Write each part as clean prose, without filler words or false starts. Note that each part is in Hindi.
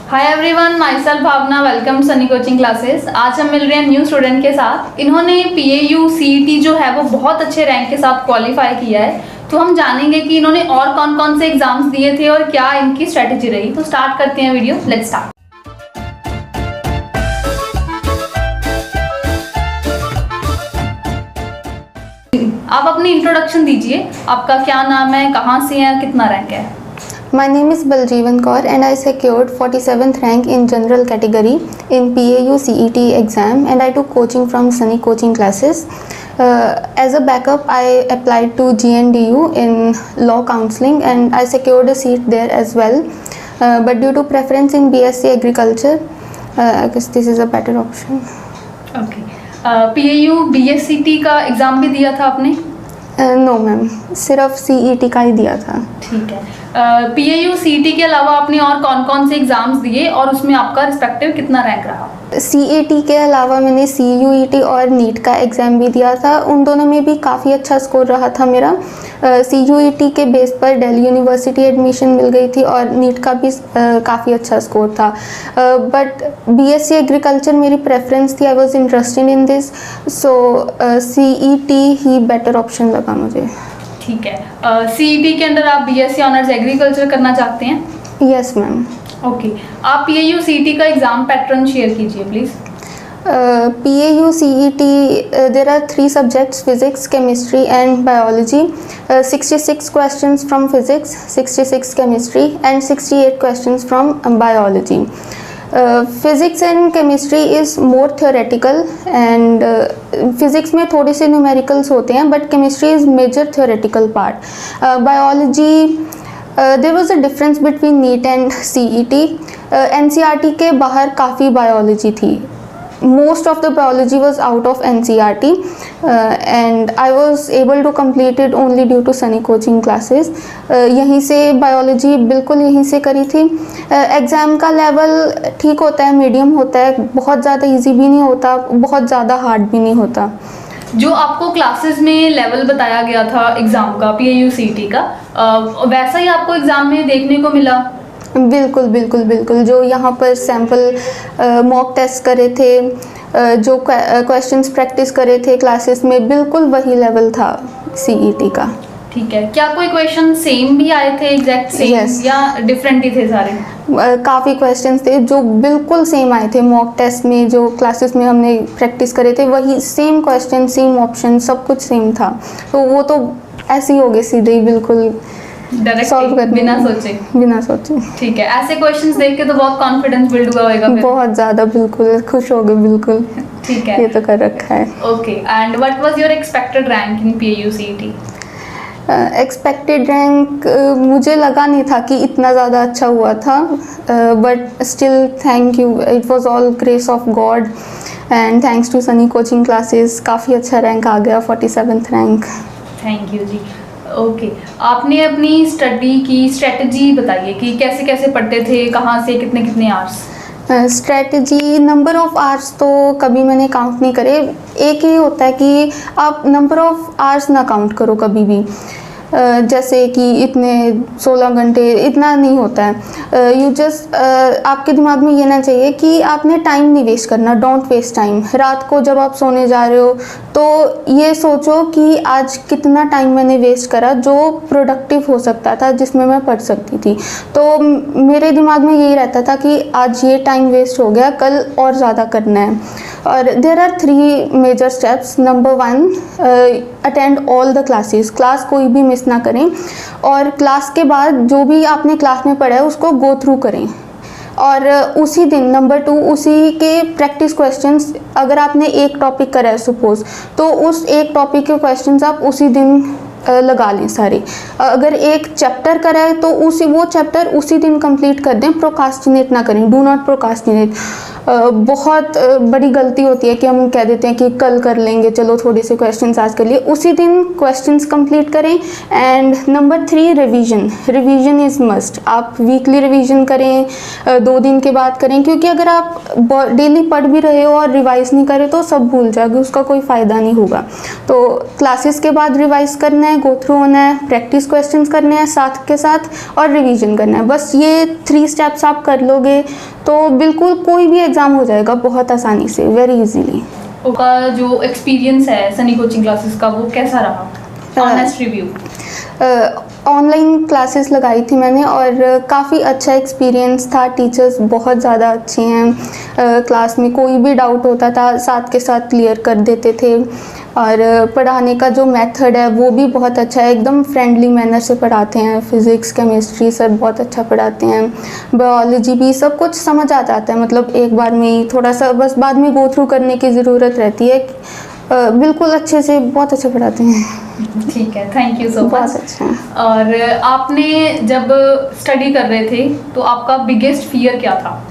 हाय everyone, myself Bhavna, welcome Sunny coaching classes. आज हम मिल रहे हैं न्यू स्टूडेंट के साथ। इन्होंने PAU CET जो है वो बहुत अच्छे रैंक के साथ क्वालिफाई किया है। तो हम जानेंगे कि इन्होंने और कौन कौन से एग्जाम्स दिए थे और क्या इनकी स्ट्रेटेजी रही। तो स्टार्ट करते हैं वीडियो, लेट्स स्टार्ट। आप अपनी इंट्रोडक्शन दीजिए, आपका क्या नाम है, कहाँ से हैं, कितना रैंक है? My name is Baljeevan Kaur and I secured 47th rank in general category in PAU CET exam and I took coaching from Sunny Coaching Classes. As a backup, I applied to GNDU in law counseling and I secured a seat there as well. But due to preference in BSc Agriculture, I guess this is a better option. Okay. PAU BSCT का एग्ज़ाम भी दिया था आपने? No ma'am, सिर्फ CET का ही दिया था। ठीक है। PAU CET के अलावा आपने और कौन कौन से एग्जाम्स दिए और उसमें आपका रिस्पेक्टिव कितना रैंक रहा? CET के अलावा मैंने CUET और नीट का एग्ज़ाम भी दिया था। उन दोनों में भी काफ़ी अच्छा स्कोर रहा था मेरा। CUET के बेस पर दिल्ली यूनिवर्सिटी एडमिशन मिल गई थी और नीट का भी काफ़ी अच्छा स्कोर था। बट BSc एग्रीकल्चर मेरी प्रेफरेंस थी, I was interested in this, so CET he better option लगा मुझे। ठीक है। CET के अंदर आप BSc ऑनर्स एग्रीकल्चर करना चाहते हैं? Yes ma'am. ओके। आप PAU CET का एग्ज़ाम पैटर्न शेयर कीजिए please. PAU CET, there are 3 subjects: physics, chemistry and biology. 66 questions from physics, 66 chemistry and 68 questions from biology. Physics and chemistry is more theoretical and physics में थोड़े से numericals होते हैं, but chemistry is major theoretical part. Biology, there was a difference between NEET and CET. NCERT के बाहर काफ़ी biology थी. Most of the biology was out of NCERT and I was able to complete it only due to Sunny Coaching Classes. यहीं से biology बिल्कुल यहीं से करी थी। एग्ज़ाम का लेवल ठीक होता है, मीडियम होता है, बहुत ज़्यादा इजी भी नहीं होता, बहुत ज़्यादा हार्ड भी नहीं होता। जो आपको क्लासेस में लेवल बताया गया था एग्ज़ाम का, PAU CET का, वैसा ही आपको एग्ज़ाम में देखने को मिला? बिल्कुल बिल्कुल बिल्कुल। जो यहाँ पर सैम्पल मॉक टेस्ट करे थे, जो क्वेश्चंस प्रैक्टिस करे थे क्लासेस में, बिल्कुल वही लेवल था CET का। ठीक है। क्या कोई क्वेश्चन सेम भी आए थे, एग्जैक्ट सेम? Yes. या डिफरेंट ही थे सारे? काफ़ी क्वेश्चंस थे जो बिल्कुल सेम आए थे मॉक टेस्ट में, जो क्लासेस में हमने प्रैक्टिस करे थे वही सेम क्वेश्चन, सेम ऑप्शन, सब कुछ सेम था। तो वो तो ऐसे ही हो गए सीधे ही, बिल्कुल सॉल्व कर बिना सोचे। ठीक है। ऐसे क्वेश्चंस देख के तो बहुत कॉन्फिडेंस बिल्ड हुआ होगा फिर? बहुत ज़्यादा, बिल्कुल खुश हो गए बिल्कुल। ठीक है, ये तो कर रखा है। Okay. And what was your expected rank in PAU CET? Expected rank मुझे लगा नहीं था कि इतना ज़्यादा अच्छा हुआ था, but still thank you, it was all grace of God and thanks to Sunny coaching classes. काफ़ी अच्छा रैंक आ गया, 47th रैंक। थैंक यू जी। ओके। आपने अपनी स्टडी की स्ट्रेटजी बताइए कि कैसे कैसे पढ़ते थे, कहाँ से कितने कितने hours? Strategy, number of hours तो कभी मैंने काउंट नहीं करे। एक ही होता है कि आप नंबर ऑफ़ आवर्स ना काउंट करो कभी भी, जैसे कि इतने 16 घंटे, इतना नहीं होता है। यू जस्ट, आपके दिमाग में ये ना चाहिए कि आपने टाइम नहीं वेस्ट करना, डोंट वेस्ट टाइम। रात को जब आप सोने जा रहे हो तो ये सोचो कि आज कितना टाइम मैंने वेस्ट करा जो प्रोडक्टिव हो सकता था, जिसमें मैं पढ़ सकती थी। तो मेरे दिमाग में यही रहता था कि आज ये टाइम वेस्ट हो गया, कल और ज़्यादा करना है। और there are 3 major steps. Number 1, attend all the classes, class कोई भी मिस ना करें, और क्लास के बाद जो भी आपने क्लास में पढ़ा है उसको गो थ्रू करें। और उसी दिन नंबर 2, उसी के प्रैक्टिस क्वेश्चंस, अगर आपने एक टॉपिक करा है सपोज, तो उस एक टॉपिक के क्वेश्चंस आप उसी दिन लगा लें सारे। अगर एक चैप्टर करा है तो वो चैप्टर उसी दिन कंप्लीट कर दें, प्रोकास्टिनेट ना करें, डू नॉट प्रोकास्टिनेट। बहुत बड़ी गलती होती है कि हम कह देते हैं कि कल कर लेंगे, चलो थोड़े से क्वेश्चंस आज कर लिए, उसी दिन क्वेश्चंस कंप्लीट करें। And number 3, revision is must. आप वीकली रिवीजन करें, 2 दिन के बाद करें, क्योंकि अगर आप डेली पढ़ भी रहे हो और रिवाइज नहीं करें तो सब भूल जाओगे, उसका कोई फ़ायदा नहीं होगा। तो क्लासेस के बाद रिवाइज करना है, गो थ्रू होना है, प्रैक्टिस क्वेश्चंस करने हैं साथ के साथ, और रिवीजन करना है। बस ये 3 स्टेप्स आप कर लोगे तो बिल्कुल कोई भी एग्ज़ाम हो जाएगा बहुत आसानी से, वेरी इजीली। आपका जो एक्सपीरियंस है सनी कोचिंग क्लासेस का, वो कैसा रहा? Honest review. ऑनलाइन क्लासेस लगाई थी मैंने और काफ़ी अच्छा एक्सपीरियंस था। टीचर्स बहुत ज़्यादा अच्छे हैं। क्लास में कोई भी डाउट होता था साथ के साथ क्लियर कर देते थे, और पढ़ाने का जो मेथड है वो भी बहुत अच्छा है, एकदम फ्रेंडली मैनर से पढ़ाते हैं। फिज़िक्स, केमिस्ट्री सर बहुत अच्छा पढ़ाते हैं, बायोलॉजी भी, सब कुछ समझ आ जाता है, मतलब एक बार में ही, थोड़ा सा बस बाद में गो थ्रू करने की ज़रूरत रहती है। बिल्कुल अच्छे से, बहुत अच्छा पढ़ाते हैं। ठीक है, थैंक यू सो मच। बहुत अच्छा है। और आपने जब स्टडी कर रहे थे तो आपका बिगेस्ट फियर क्या था?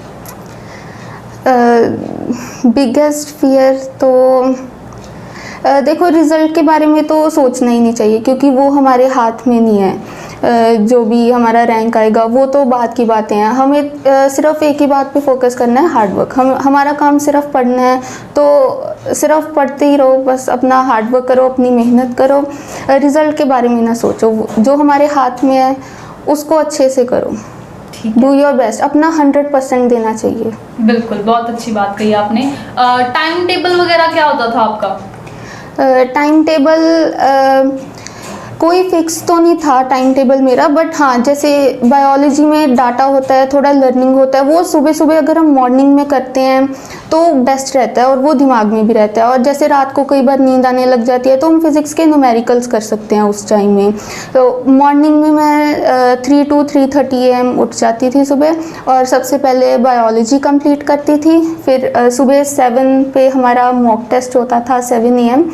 बिगेस्ट फियर तो देखो, रिज़ल्ट के बारे में तो सोचना ही नहीं चाहिए, क्योंकि वो हमारे हाथ में नहीं है। जो भी हमारा रैंक आएगा वो तो बात की बातें हैं। हमें सिर्फ एक ही बात पे फोकस करना है, हार्डवर्क। हमारा काम सिर्फ पढ़ना है, तो सिर्फ पढ़ते ही रहो, बस अपना हार्डवर्क करो, अपनी मेहनत करो, रिज़ल्ट के बारे में ना सोचो। जो हमारे हाथ में है उसको अच्छे से करो, डू योर बेस्ट, अपना 100% देना चाहिए। बिल्कुल, बहुत अच्छी बात कही आपने। टाइम टेबल वगैरह क्या होता था आपका? टाइम टेबल कोई फिक्स तो नहीं था टाइम टेबल मेरा, बट हाँ, जैसे बायोलॉजी में डाटा होता है, थोड़ा लर्निंग होता है, वो सुबह सुबह अगर हम मॉर्निंग में करते हैं तो बेस्ट रहता है और वो दिमाग में भी रहता है। और जैसे रात को कई बार नींद आने लग जाती है तो हम फिज़िक्स के न्यूमेरिकल्स कर सकते हैं उस टाइम में। तो मॉर्निंग में मैं 3 to 3:30 AM उठ जाती थी सुबह, और सबसे पहले बायोलॉजी कंप्लीट करती थी। फिर सुबह 7 पे हमारा मॉक टेस्ट होता था, 7 AM।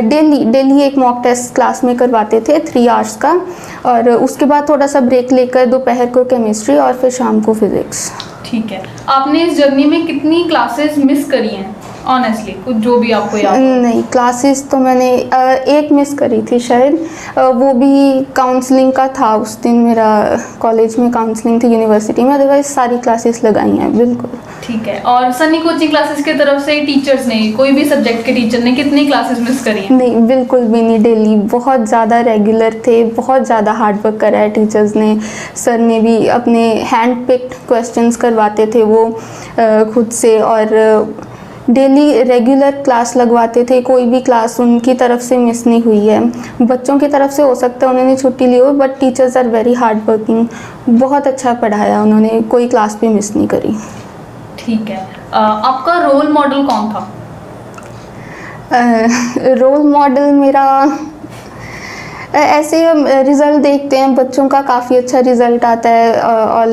डेली एक मॉक टेस्ट क्लास में करवाते थे 3 hours का, और उसके बाद थोड़ा सा ब्रेक लेकर दोपहर को केमिस्ट्री और फिर शाम को फिज़िक्स। ठीक है। आपने इस जर्नी में कितनी क्लासेस मिस करी हैं ऑनेस्टली, कुछ जो भी आपको याद हो? नहीं, क्लासेस तो मैंने एक मिस करी थी शायद, वो भी काउंसलिंग का था। उस दिन मेरा कॉलेज में काउंसलिंग थी यूनिवर्सिटी में, अदरवाइज सारी क्लासेस लगाई हैं बिल्कुल। ठीक है। और सनी कोचिंग क्लासेस की तरफ से टीचर्स ने, कोई भी सब्जेक्ट के टीचर ने कितनी क्लासेस मिस करी हैं? नहीं, बिल्कुल भी नहीं, डेली बहुत ज़्यादा रेगुलर थे, बहुत ज़्यादा हार्डवर्क करा है टीचर्स ने। सर ने भी अपने हैंड पिक्ड क्वेश्चंस करवाते थे वो खुद से, और डेली रेगुलर क्लास लगवाते थे। कोई भी क्लास उनकी तरफ से मिस नहीं हुई है। बच्चों की तरफ से हो सकता है उन्होंने छुट्टी ली हो, but teachers are very hard working, बहुत अच्छा पढ़ाया उन्होंने, कोई क्लास भी मिस नहीं करी। ठीक है। आपका रोल मॉडल कौन था? रोल मॉडल मेरा, ऐसे हम रिज़ल्ट देखते हैं बच्चों का, काफ़ी अच्छा रिज़ल्ट आता है, और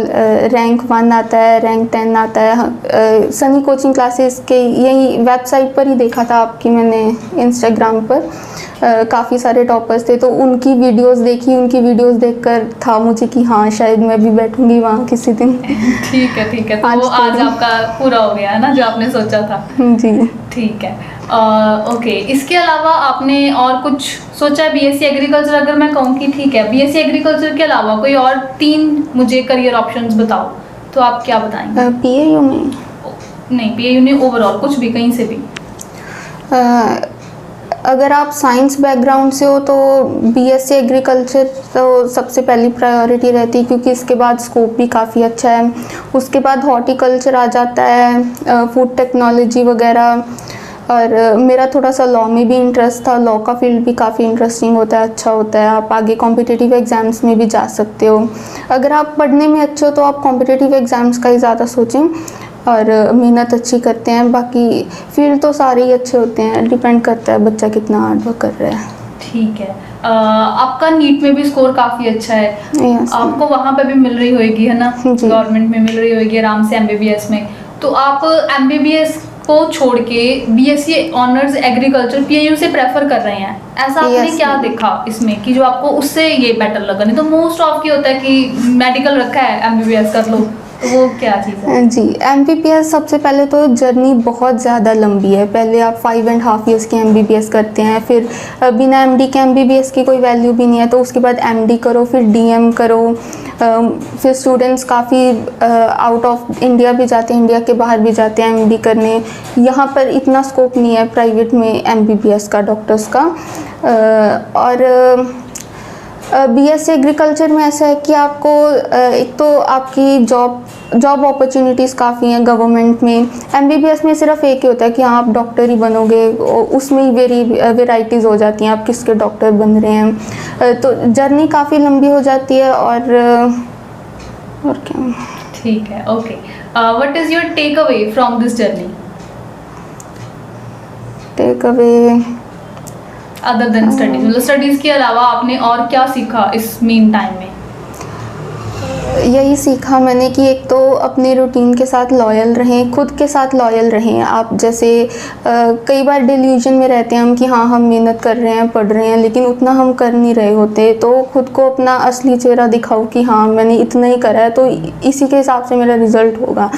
रैंक 1 आता है, रैंक 10 आता है। सनी कोचिंग क्लासेस के यही वेबसाइट पर ही देखा था आपकी मैंने, इंस्टाग्राम पर काफ़ी सारे टॉपर्स थे, तो उनकी वीडियोस देखी, उनकी वीडियोस देखकर था मुझे कि हाँ शायद मैं भी बैठूंगी वहाँ किसी दिन। ठीक है, ठीक है। तो वो आज आपका पूरा हो गया है ना, जो आपने सोचा था? जी। ठीक है। ओके, इसके अलावा आपने और कुछ सोचा है? बीएससी एग्रीकल्चर, अगर मैं कहूँ कि ठीक है, बीएससी एग्रीकल्चर के अलावा कोई और 3 मुझे करियर ऑप्शंस बताओ, तो आप क्या बताएंगे? पीएयू में? नहीं, पीएयू नहीं, ओवरऑल कुछ भी, कहीं से भी। अगर आप साइंस बैकग्राउंड से हो तो बीएससी एग्रीकल्चर तो सबसे पहली प्रायोरिटी रहती है, क्योंकि इसके बाद स्कोप भी काफ़ी अच्छा है। उसके बाद हॉर्टिकल्चर आ जाता है, फूड टेक्नोलॉजी वगैरह, और मेरा थोड़ा सा लॉ में भी इंटरेस्ट था। लॉ का फील्ड भी काफ़ी इंटरेस्टिंग होता है, अच्छा होता है, आप आगे कॉम्पिटिटिव एग्ज़ाम्स में भी जा सकते हो। अगर आप पढ़ने में अच्छे हो तो आप कॉम्पिटिटिव एग्ज़ाम्स का ही ज़्यादा सोचें और मेहनत अच्छी करते हैं। बाकी फील्ड तो सारे ही अच्छे होते हैं, डिपेंड करता है बच्चा कितना हार्ड वर्क कर रहा है। ठीक है। आपका नीट में भी स्कोर काफ़ी अच्छा है, आपको वहाँ पे भी मिल रही होगी, है ना? गवर्नमेंट में मिल रही होगी आराम से एमबीबीएस में। तो आप एमबीबीएस को छोड़ के बीएससी ऑनर्स एग्रीकल्चर पीएयू से प्रेफर कर रहे हैं, ऐसा आपने क्या देखा इसमें कि जो आपको उससे ये बेटर लगा? नहीं तो मोस्ट ऑफ की होता है कि मेडिकल रखा है एमबीबीएस कर लो, तो वो क्या चीज़ है? जी, MBBS सबसे पहले तो जर्नी बहुत ज़्यादा लंबी है। पहले आप 5.5 ईयर्स की MBBS करते हैं, फिर बिना MD के MBBS की कोई वैल्यू भी नहीं है, तो उसके बाद MD करो, फिर DM करो। फिर स्टूडेंट्स काफ़ी आउट ऑफ इंडिया भी जाते हैं, इंडिया के बाहर भी जाते हैं MD करने। यहाँ पर इतना स्कोप नहीं है प्राइवेट में MBBS का, डॉक्टर्स का। और BSc एग्रीकल्चर में ऐसा है कि आपको एक तो आपकी जॉब अपॉर्चुनिटीज़ काफ़ी हैं गवर्नमेंट में। MBBS में सिर्फ एक ही होता है कि हाँ आप डॉक्टर ही बनोगे, उसमें ही वेराइटीज़ हो जाती हैं आप किसके डॉक्टर बन रहे हैं। तो जर्नी काफ़ी लंबी हो जाती है। और क्या, ठीक है, okay. What is your take away from this journey take away other than studies? मतलब स्टडीज़ के अलावा आपने और क्या सीखा इस मीन टाइम में? यही सीखा मैंने कि एक तो अपने रूटीन के साथ लॉयल रहें, खुद के साथ लॉयल रहें। आप जैसे कई बार डिल्यूजन में रहते हैं हम कि हाँ हम मेहनत कर रहे हैं, पढ़ रहे हैं, लेकिन उतना हम कर नहीं रहे होते। तो खुद को अपना असली चेहरा दिखाओ कि हाँ मैंने इतना ही करा है, तो इसी के हिसाब से मेरा रिज़ल्ट होगा।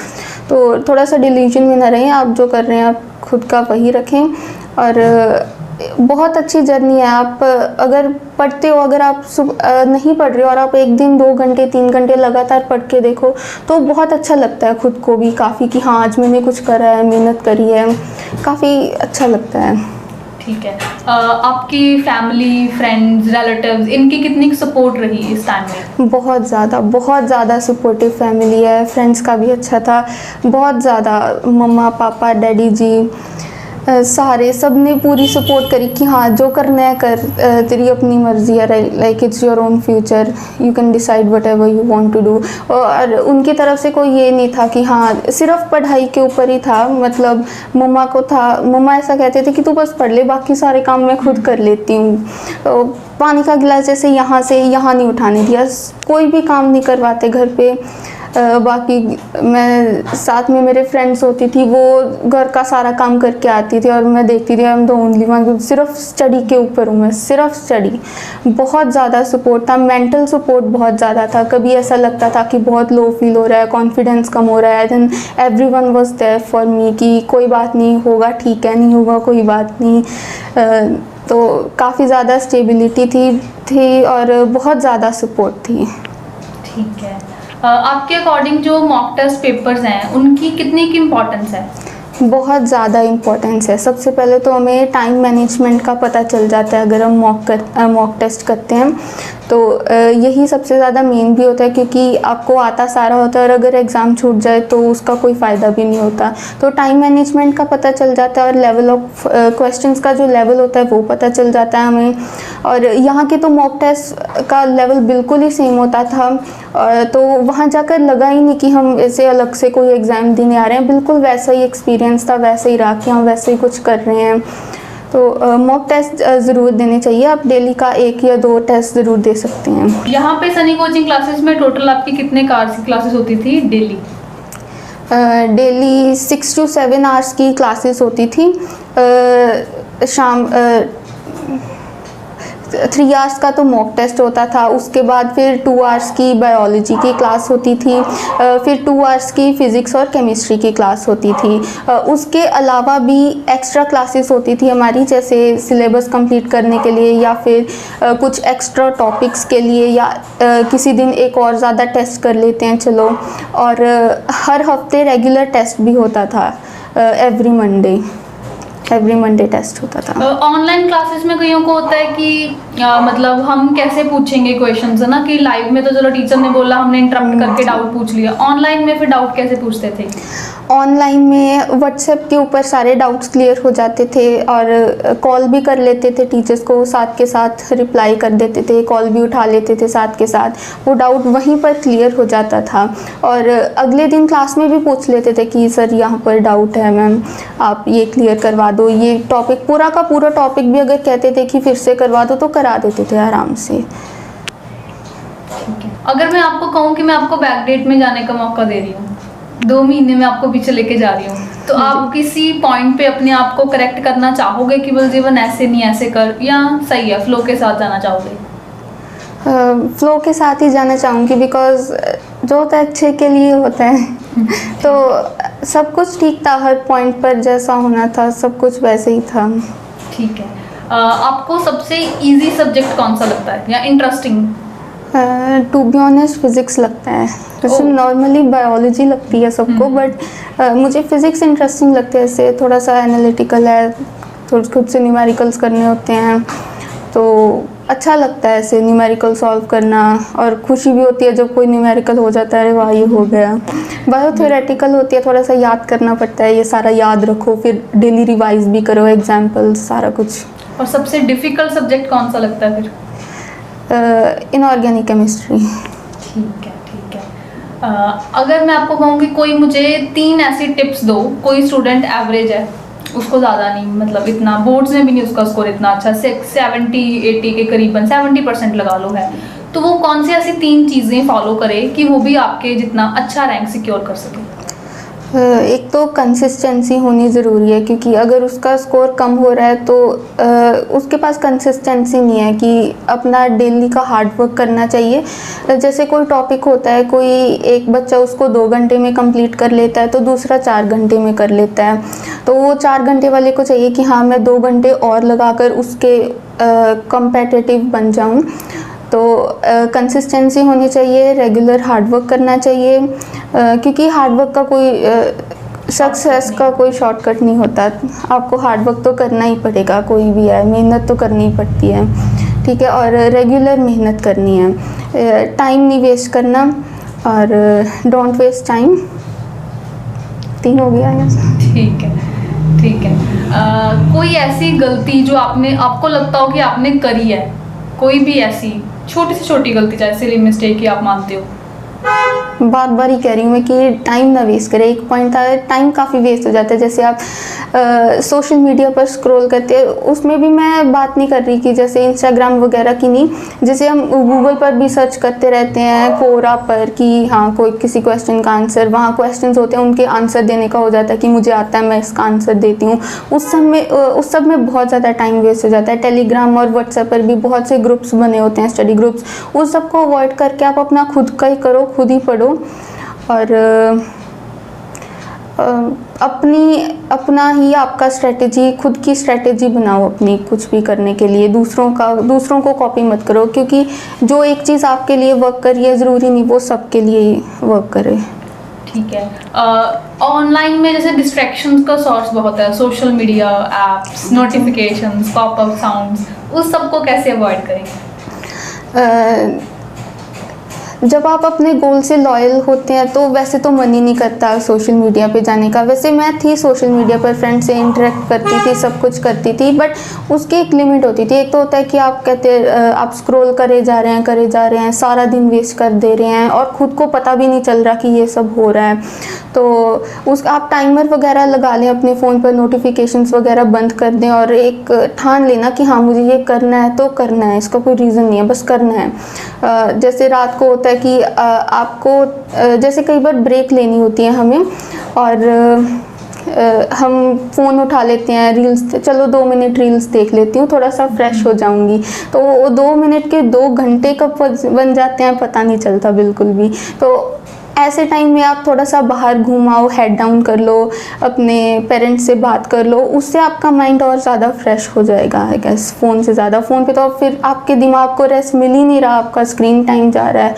तो थोड़ा सा डिल्यूजन में ना रहें, आप जो कर रहे हैं आप खुद का वही रखें। और बहुत अच्छी जर्नी है। आप अगर पढ़ते हो, अगर आप नहीं पढ़ रहे हो और आप एक दिन 2 घंटे 3 घंटे लगातार पढ़ के देखो तो बहुत अच्छा लगता है खुद को भी काफ़ी कि हाँ आज मैंने कुछ करा है, मेहनत करी है, काफ़ी अच्छा लगता है। ठीक है। आपकी फैमिली, फ्रेंड्स, रिलेटिव्स, इनकी कितनी सपोर्ट रही इस टाइम में? बहुत ज़्यादा सपोर्टिव फैमिली है। फ्रेंड्स का भी अच्छा था, बहुत ज़्यादा। मम्मा पापा डैडी जी सारे सब ने पूरी सपोर्ट करी कि हाँ जो करना है कर, तेरी अपनी मर्ज़ी है, like it's your own future, you can decide whatever you want to do. और उनकी तरफ से कोई ये नहीं था कि हाँ सिर्फ पढ़ाई के ऊपर ही था। मतलब मम्मा को था, मम्मा ऐसा कहते थे कि तू बस पढ़ ले, बाकी सारे काम मैं खुद कर लेती हूँ। तो पानी का गिलास जैसे यहाँ से यहाँ नहीं उठाने दिया, कोई भी काम नहीं करवाते घर पे। बाकी मैं साथ में मेरे फ्रेंड्स होती थी, वो घर का सारा काम करके आती थी और मैं देखती थी। I am the only one, सिर्फ स्टडी के ऊपर हूँ मैं, सिर्फ स्टडी। बहुत ज़्यादा सपोर्ट था, मेंटल सपोर्ट बहुत ज़्यादा था। कभी ऐसा लगता था कि बहुत लो फील हो रहा है, कॉन्फिडेंस कम हो रहा है, then everyone was there for me कि कोई बात नहीं, होगा ठीक है, नहीं होगा कोई बात नहीं। तो काफ़ी ज़्यादा स्टेबिलिटी थी और बहुत ज़्यादा सपोर्ट थी। ठीक है। आपके अकॉर्डिंग जो मॉक टेस्ट पेपर्स हैं उनकी कितनी की इम्पोर्टेंस है? बहुत ज़्यादा इम्पोर्टेंस है। सबसे पहले तो हमें टाइम मैनेजमेंट का पता चल जाता है अगर हम मॉक टेस्ट करते हैं, तो यही सबसे ज़्यादा मेन भी होता है, क्योंकि आपको आता सारा होता है और अगर एग्ज़ाम छूट जाए तो उसका कोई फ़ायदा भी नहीं होता। तो टाइम मैनेजमेंट का पता चल जाता है और लेवल ऑफ क्वेश्चंस का जो लेवल होता है वो पता चल जाता है हमें। और यहाँ के तो मॉक टेस्ट का लेवल बिल्कुल ही सेम होता था, तो वहाँ जाकर लगा ही नहीं कि हम ऐसे अलग से कोई एग्ज़ाम देने आ रहे हैं। बिल्कुल वैसा ही एक्सपीरियंस था, वैसे ही रहा कि हम वैसे ही कुछ कर रहे हैं। तो मॉक टेस्ट ज़रूर देने चाहिए। आप डेली का 1 या 2 टेस्ट ज़रूर दे सकते हैं। यहाँ पे सनी कोचिंग क्लासेस में टोटल आपकी कितने क्लासेस होती थी डेली? डेली 6 to 7 आवर्स की क्लासेस होती थी। शाम 3 आवर्स का तो मॉक टेस्ट होता था, उसके बाद फिर 2 आवर्स की बायोलॉजी की क्लास होती थी, फिर 2 आवर्स की फ़िज़िक्स और केमिस्ट्री की क्लास होती थी। उसके अलावा भी एक्स्ट्रा क्लासेस होती थी हमारी, जैसे सिलेबस कंप्लीट करने के लिए या फिर कुछ एक्स्ट्रा टॉपिक्स के लिए, या किसी दिन एक और ज़्यादा टेस्ट कर लेते हैं चलो। और हर हफ्ते रेगुलर टेस्ट भी होता था, एवरी मंडे टेस्ट होता था। ऑनलाइन क्लासेस में कईयों को होता है कि मतलब हम कैसे पूछेंगे क्वेश्चंस, है ना, कि लाइव में तो चलो टीचर ने बोला हमने इंटरप्ट करके डाउट पूछ लिया, ऑनलाइन में फिर डाउट कैसे पूछते थे? ऑनलाइन में व्हाट्सएप के ऊपर सारे डाउट्स क्लियर हो जाते थे और कॉल भी कर लेते थे टीचर्स को, साथ के साथ रिप्लाई कर देते थे, कॉल भी उठा लेते थे साथ के साथ, वो डाउट वहीं पर क्लियर हो जाता था। और अगले दिन क्लास में भी पूछ लेते थे कि सर यहाँ पर डाउट है मैम, आप ये क्लियर करवा दो, ये टॉपिक पूरा का पूरा टॉपिक भी अगर कहते थे कि फिर से करवा दो तो करा देते थे आराम से। अगर मैं आपको कहूँ कि मैं आपको बैकडेट में जाने का मौका दे रही हूँ, 2 महीने में आपको पीछे लेके जा रही हूँ, तो आप किसी पॉइंट पे अपने आप को करेक्ट करना चाहोगे कि बोल जीवन ऐसे नहीं ऐसे कर, या सही है फ्लो के साथ जाना चाहोगे? फ्लो के साथ ही जाना चाहूँगी, बिकॉज जो होता है अच्छे के लिए होता है। तो सब कुछ ठीक था, हर पॉइंट पर जैसा होना था सब कुछ वैसे ही था। ठीक है। आपको सबसे इजी सब्जेक्ट कौन सा लगता है या interesting? To be honest physics लगता है। वैसे नॉर्मली बायोलॉजी लगती है सबको, बट मुझे फ़िज़िक्स इंटरेस्टिंग लगता है। इससे थोड़ा सा एनालिटिकल है, थोड़ा खुद से न्यूमेरिकल्स करने होते हैं, तो अच्छा लगता है ऐसे न्यूमेरिकल सॉल्व करना, और खुशी भी होती है जब कोई न्यूमेरिकल हो जाता है, अरे वाह ये हो गया। बायो थ्योरेटिकल होती है, थोड़ा सा याद करना पड़ता है, ये सारा याद रखो, फिर डेली रिवाइज भी करो, एग्जाम्पल्स सारा कुछ। और सबसे डिफ़िकल्ट सब्जेक्ट कौन सा लगता है फिर? Inorganic chemistry. ठीक है, ठीक है। अगर मैं आपको कहूँ कि कोई मुझे 3 ऐसी टिप्स दो, कोई स्टूडेंट एवरेज है, उसको ज़्यादा नहीं, मतलब इतना बोर्ड्स में भी नहीं उसका स्कोर इतना अच्छा, 70-80 के करीबन 70% लगा लो है, तो वो कौन सी ऐसी 3 चीज़ें फॉलो करे कि वो भी आपके जितना अच्छा रैंक सिक्योर कर सके? एक तो कंसिस्टेंसी होनी ज़रूरी है, क्योंकि अगर उसका स्कोर कम हो रहा है तो उसके पास कंसिस्टेंसी नहीं है कि अपना डेली का हार्ड वर्क करना चाहिए। जैसे कोई टॉपिक होता है, कोई एक बच्चा उसको 2 घंटे में कंप्लीट कर लेता है तो दूसरा 4 घंटे में कर लेता है, तो वो 4 घंटे वाले को चाहिए कि हाँ मैं 2 घंटे और लगाकर उसके कम्पेटिटिव बन जाऊँ। तो कंसिस्टेंसी होनी चाहिए, रेगुलर हार्डवर्क करना चाहिए, क्योंकि हार्डवर्क का कोई सक्सेस का कोई शॉर्टकट नहीं होता। आपको हार्डवर्क तो करना ही पड़ेगा, कोई भी है, मेहनत तो करनी ही पड़ती है, ठीक है। और रेगुलर मेहनत करनी है, टाइम नहीं वेस्ट करना, और डोंट वेस्ट टाइम। 3 हो गया है। ठीक है, ठीक है। कोई ऐसी गलती जो आपको लगता हो कि आपने करी है, कोई भी ऐसी छोटी से छोटी गलती, चाहे सिली मिस्टेक ही आप मानते हो? बार बार ही कह रही हूँ मैं कि टाइम ना वेस्ट करें। एक पॉइंट था, टाइम काफ़ी वेस्ट हो जाता है। जैसे आप सोशल मीडिया पर स्क्रॉल करते हैं, उसमें भी मैं बात नहीं कर रही कि जैसे इंस्टाग्राम वगैरह की नहीं, जैसे हम गूगल पर भी सर्च करते रहते हैं, कोरा पर, कि हाँ कोई किसी क्वेश्चन का आंसर, वहाँ क्वेश्चंस होते हैं उनके आंसर देने का हो जाता है कि मुझे आता है मैं इसका आंसर देती हूँ। उस सब में बहुत ज़्यादा टाइम वेस्ट हो जाता है। टेलीग्राम और व्हाट्सएप पर भी बहुत से ग्रुप्स बने होते हैं, स्टडी ग्रुप्स, उस सब को अवॉइड करके आप अपना खुद का ही करो, खुद ही पढ़ो, और अपना ही आपका स्ट्रेटेजी, खुद की स्ट्रेटेजी बनाओ अपनी, कुछ भी करने के लिए। दूसरों को कॉपी मत करो, क्योंकि जो एक चीज़ आपके लिए वर्क कर रही है ज़रूरी नहीं वो सबके लिए ही वर्क करे। ठीक है। ऑनलाइन में जैसे डिस्ट्रैक्शंस का सोर्स बहुत है, social media, apps, notifications, popup sounds, उस सब को कैसे अवॉइड करें? जब आप अपने गोल से लॉयल होते हैं तो वैसे तो मन ही नहीं करता सोशल मीडिया पे जाने का। वैसे मैं थी सोशल मीडिया पर, फ्रेंड से इंटरेक्ट करती थी, सब कुछ करती थी, बट उसकी एक लिमिट होती थी। एक तो होता है कि आप आप स्क्रॉल करे जा रहे हैं, सारा दिन वेस्ट कर दे रहे हैं और ख़ुद को पता भी नहीं चल रहा कि ये सब हो रहा है। तो आप टाइमर वगैरह लगा लें अपने फ़ोन पर, नोटिफिकेशंस वगैरह बंद कर दें, और एक ठान लेना कि हाँ मुझे ये करना है तो करना है, इसका कोई रीज़न नहीं है, बस करना है। जैसे रात को होता है कि आपको जैसे कई बार ब्रेक लेनी होती है हमें, और हम फ़ोन उठा लेते हैं, रील्स, चलो 2 मिनट रील्स देख लेती हूँ, थोड़ा सा फ्रेश हो जाऊँगी, तो वो 2 मिनट के 2 घंटे कब बन जाते हैं पता नहीं चलता बिल्कुल भी। तो ऐसे टाइम में आप थोड़ा सा बाहर घूमाओ, हेड डाउन कर लो, अपने पेरेंट्स से बात कर लो, उससे आपका माइंड और ज़्यादा फ्रेश हो जाएगा आई गेस, फ़ोन से ज़्यादा। फ़ोन पे तो फिर आपके दिमाग को रेस्ट मिल ही नहीं रहा, आपका स्क्रीन टाइम जा रहा है,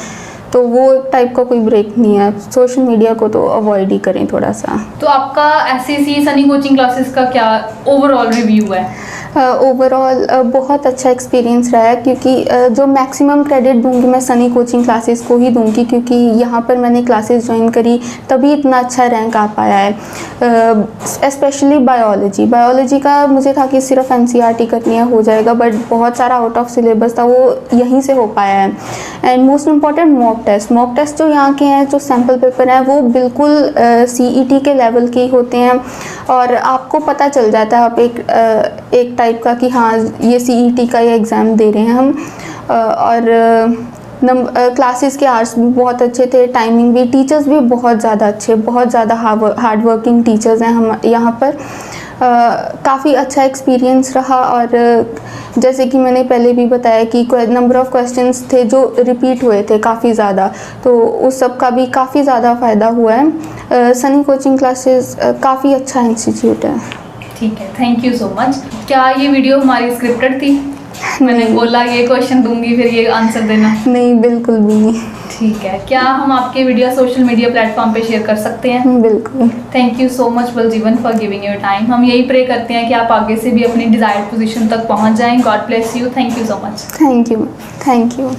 तो वो एक टाइप का कोई ब्रेक नहीं है। सोशल मीडिया को तो अवॉइड ही करें थोड़ा सा। तो आपका एससीसी सनी कोचिंग क्लासेस का क्या ओवरऑल रिव्यू है? ओवरऑल बहुत अच्छा एक्सपीरियंस रहा है, क्योंकि जो मैक्सिमम क्रेडिट दूंगी मैं सनी कोचिंग क्लासेस को ही दूंगी, क्योंकि यहाँ पर मैंने क्लासेस ज्वाइन करी तभी इतना अच्छा रैंक आ पाया है। स्पेशली बायोलॉजी का मुझे था कि सिर्फ एनसीईआरटी करनी है हो जाएगा, बट बहुत सारा आउट ऑफ सिलेबस था, वो यहीं से हो पाया है। And most important mock test जो यहाँ के हैं, जो सैम्पल पेपर हैं, वो बिल्कुल सीईटी के लेवल के ही होते हैं, और आपको पता चल जाता है आप एक टाइप का कि हाँ ये सीईटी का ये एग्ज़ाम दे रहे हैं हम। और क्लासेस के आवर्स भी बहुत अच्छे थे, टाइमिंग भी, टीचर्स भी बहुत ज़्यादा अच्छे, बहुत ज़्यादा हार्ड वर्किंग टीचर्स हैं हम यहाँ पर। काफ़ी अच्छा एक्सपीरियंस रहा। और जैसे कि मैंने पहले भी बताया कि नंबर ऑफ़ क्वेश्चंस थे जो रिपीट हुए थे काफ़ी ज़्यादा, तो उस सब का भी काफ़ी ज़्यादा फ़ायदा हुआ है। सनी कोचिंग क्लासेस काफ़ी अच्छा इंस्टीट्यूट है। ठीक है, थैंक यू सो मच। क्या ये वीडियो हमारी स्क्रिप्टेड थी? मैंने बोला ये क्वेश्चन दूंगी फिर ये आंसर देना? नहीं, बिल्कुल भी नहीं। ठीक है, क्या हम आपके वीडियो सोशल मीडिया प्लेटफॉर्म पे शेयर कर सकते हैं? बिल्कुल। Thank you so much Baljivan for giving your time. हम यही प्रे करते हैं कि आप आगे से भी अपनी डिजायर्ड पोजीशन तक पहुंच जाएं। God bless you. Thank you so much. Thank you.